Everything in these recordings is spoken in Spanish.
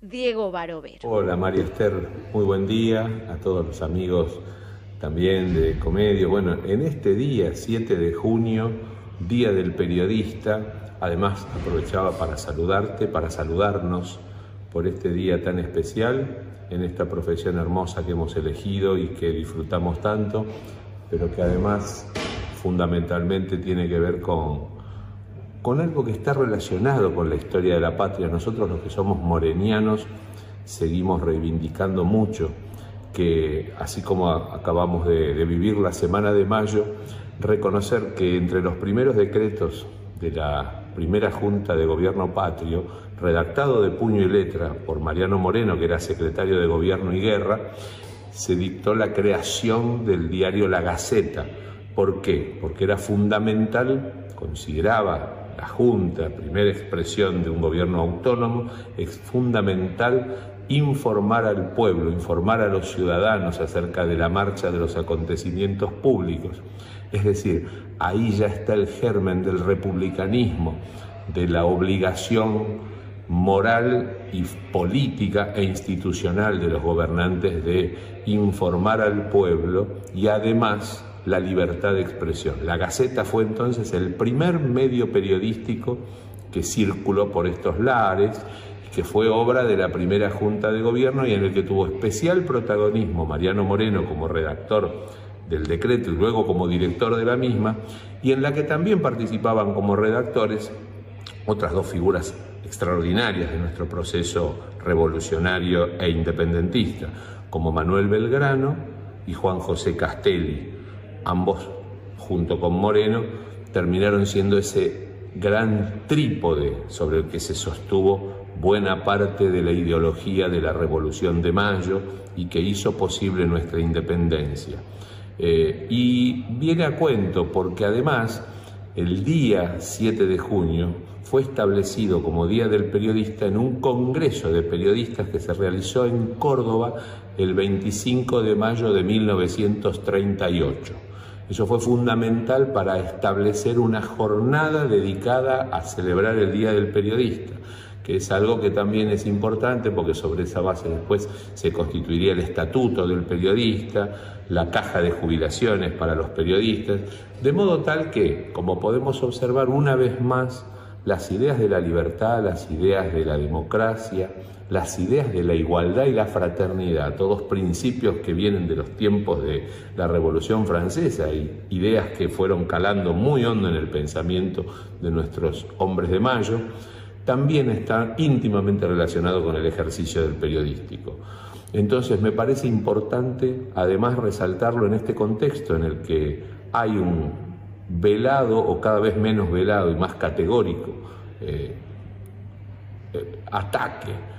Diego Barovero. Hola María Esther, muy buen día a todos los amigos también de Comedio. Bueno, en este día, 7 de junio, Día del Periodista, además aprovechaba para saludarte, para saludarnos por este día tan especial, en esta profesión hermosa que hemos elegido y que disfrutamos tanto, pero que además fundamentalmente tiene que ver con algo que está relacionado con la historia de la patria. Nosotros los que somos morenianos seguimos reivindicando mucho que, así como acabamos de vivir la Semana de Mayo, reconocer que entre los primeros decretos de la primera Junta de Gobierno Patrio, redactado de puño y letra por Mariano Moreno, que era secretario de Gobierno y Guerra, se dictó la creación del diario La Gaceta. ¿Por qué? Porque era fundamental, consideraba la Junta, primera expresión de un gobierno autónomo, es fundamental informar al pueblo, informar a los ciudadanos acerca de la marcha de los acontecimientos públicos. Es decir, ahí ya está el germen del republicanismo, de la obligación moral y política e institucional de los gobernantes de informar al pueblo y además la libertad de expresión. La Gaceta fue entonces el primer medio periodístico que circuló por estos lares, que fue obra de la primera Junta de Gobierno y en el que tuvo especial protagonismo Mariano Moreno como redactor del decreto y luego como director de la misma, y en la que también participaban como redactores otras dos figuras extraordinarias de nuestro proceso revolucionario e independentista, como Manuel Belgrano y Juan José Castelli. Ambos, junto con Moreno, terminaron siendo ese gran trípode sobre el que se sostuvo buena parte de la ideología de la Revolución de Mayo y que hizo posible nuestra independencia. Y viene a cuento porque además el día 7 de junio fue establecido como Día del Periodista en un congreso de periodistas que se realizó en Córdoba el 25 de mayo de 1938. Eso fue fundamental para establecer una jornada dedicada a celebrar el Día del Periodista, que es algo que también es importante porque sobre esa base después se constituiría el estatuto del periodista, la caja de jubilaciones para los periodistas, de modo tal que, como podemos observar una vez más, las ideas de la libertad, las ideas de la democracia, las ideas de la igualdad y la fraternidad, todos principios que vienen de los tiempos de la Revolución Francesa y ideas que fueron calando muy hondo en el pensamiento de nuestros hombres de Mayo, también está íntimamente relacionado con el ejercicio del periodístico. Entonces me parece importante además resaltarlo en este contexto en el que hay un velado o cada vez menos velado y más categórico ataque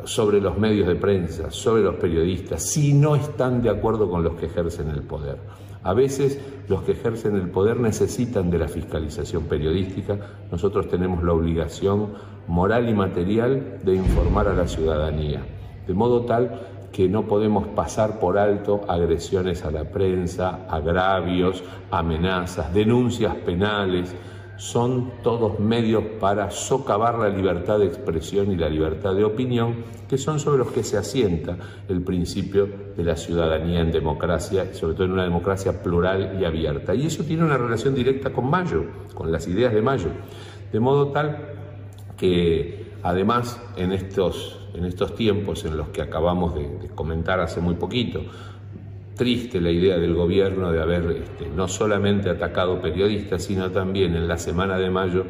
sobre los medios de prensa, sobre los periodistas, si no están de acuerdo con los que ejercen el poder. A veces los que ejercen el poder necesitan de la fiscalización periodística. Nosotros tenemos la obligación moral y material de informar a la ciudadanía, de modo tal que no podemos pasar por alto agresiones a la prensa, agravios, amenazas, denuncias penales. Son todos medios para socavar la libertad de expresión y la libertad de opinión, que son sobre los que se asienta el principio de la ciudadanía en democracia, sobre todo en una democracia plural y abierta. Y eso tiene una relación directa con Mayo, con las ideas de Mayo. De modo tal que, además, en estos tiempos en los que acabamos de comentar hace muy poquito, triste la idea del gobierno de haber no solamente atacado periodistas, sino también en la Semana de Mayo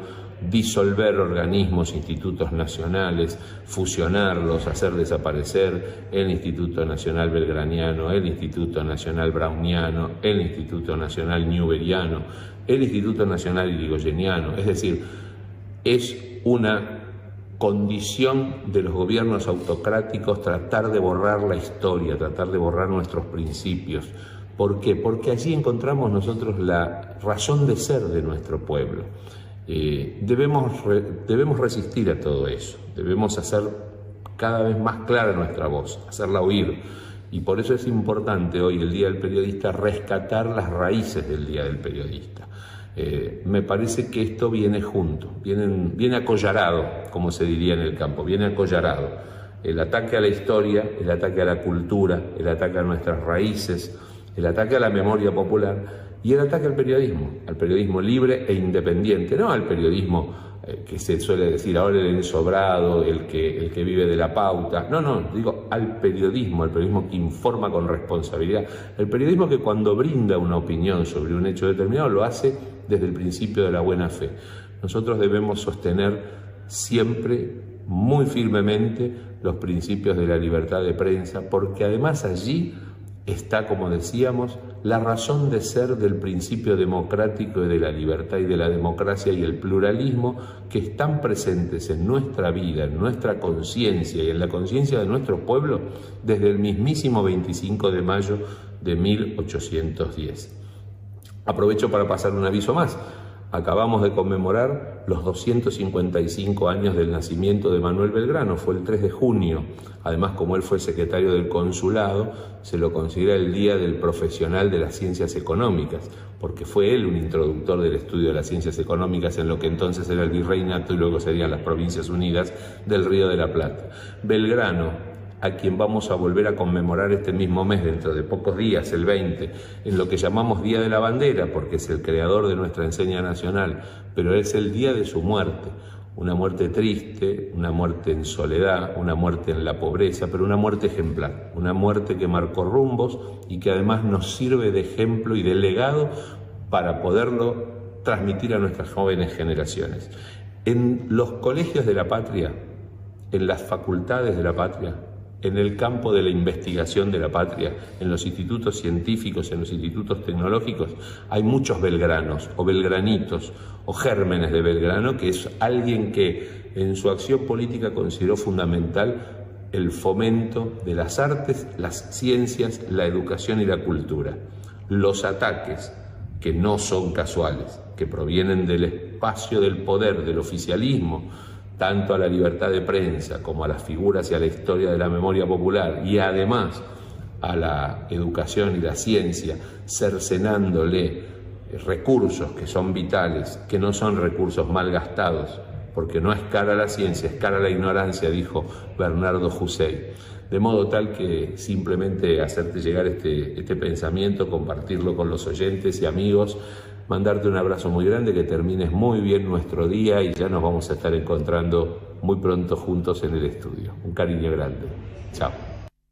disolver organismos, institutos nacionales, fusionarlos, hacer desaparecer el Instituto Nacional Belgraniano, el Instituto Nacional Browniano, el Instituto Nacional Newberiano, el Instituto Nacional Irigoyeniano. Es decir, es una condición de los gobiernos autocráticos tratar de borrar la historia, tratar de borrar nuestros principios. ¿Por qué? Porque allí encontramos nosotros la razón de ser de nuestro pueblo. Debemos resistir a todo eso, debemos hacer cada vez más clara nuestra voz, hacerla oír. Y por eso es importante hoy, el Día del Periodista, rescatar las raíces del Día del Periodista. Me parece que esto viene junto, viene acollarado, como se diría en el campo, viene acollarado. el ataque a la historia, el ataque a la cultura, el ataque a nuestras raíces, el ataque a la memoria popular y el ataque al periodismo libre e independiente, no al periodismo que se suele decir ahora el ensobrado, el que vive de la pauta. No, digo al periodismo que informa con responsabilidad, el periodismo que cuando brinda una opinión sobre un hecho determinado lo hace desde el principio de la buena fe. Nosotros debemos sostener siempre muy firmemente los principios de la libertad de prensa, porque además allí está, como decíamos, la razón de ser del principio democrático y de la libertad y de la democracia y el pluralismo que están presentes en nuestra vida, en nuestra conciencia y en la conciencia de nuestro pueblo desde el mismísimo 25 de mayo de 1810. Aprovecho para pasar un aviso más. Acabamos de conmemorar los 255 años del nacimiento de Manuel Belgrano, fue el 3 de junio. Además, como él fue secretario del consulado, se lo considera el Día del Profesional de las Ciencias Económicas, porque fue él un introductor del estudio de las ciencias económicas en lo que entonces era el Virreinato y luego serían las Provincias Unidas del Río de la Plata. Belgrano, a quien vamos a volver a conmemorar este mismo mes, dentro de pocos días, el 20, en lo que llamamos Día de la Bandera, porque es el creador de nuestra enseña nacional, pero es el día de su muerte. Una muerte triste, una muerte en soledad, una muerte en la pobreza, pero una muerte ejemplar, una muerte que marcó rumbos y que además nos sirve de ejemplo y de legado para poderlo transmitir a nuestras jóvenes generaciones. En los colegios de la patria, en las facultades de la patria, en el campo de la investigación de la patria, en los institutos científicos, en los institutos tecnológicos, hay muchos belgranos o belgranitos o gérmenes de Belgrano, que es alguien que en su acción política consideró fundamental el fomento de las artes, las ciencias, la educación y la cultura. Los ataques, que no son casuales, que provienen del espacio del poder, del oficialismo, tanto a la libertad de prensa como a las figuras y a la historia de la memoria popular y además a la educación y la ciencia, cercenándole recursos que son vitales, que no son recursos mal gastados, porque no es cara la ciencia, es cara la ignorancia, dijo Bernardo Hussein. De modo tal que simplemente hacerte llegar este pensamiento, compartirlo con los oyentes y amigos, mandarte un abrazo muy grande, que termines muy bien nuestro día y ya nos vamos a estar encontrando muy pronto juntos en el estudio. Un cariño grande. Chao.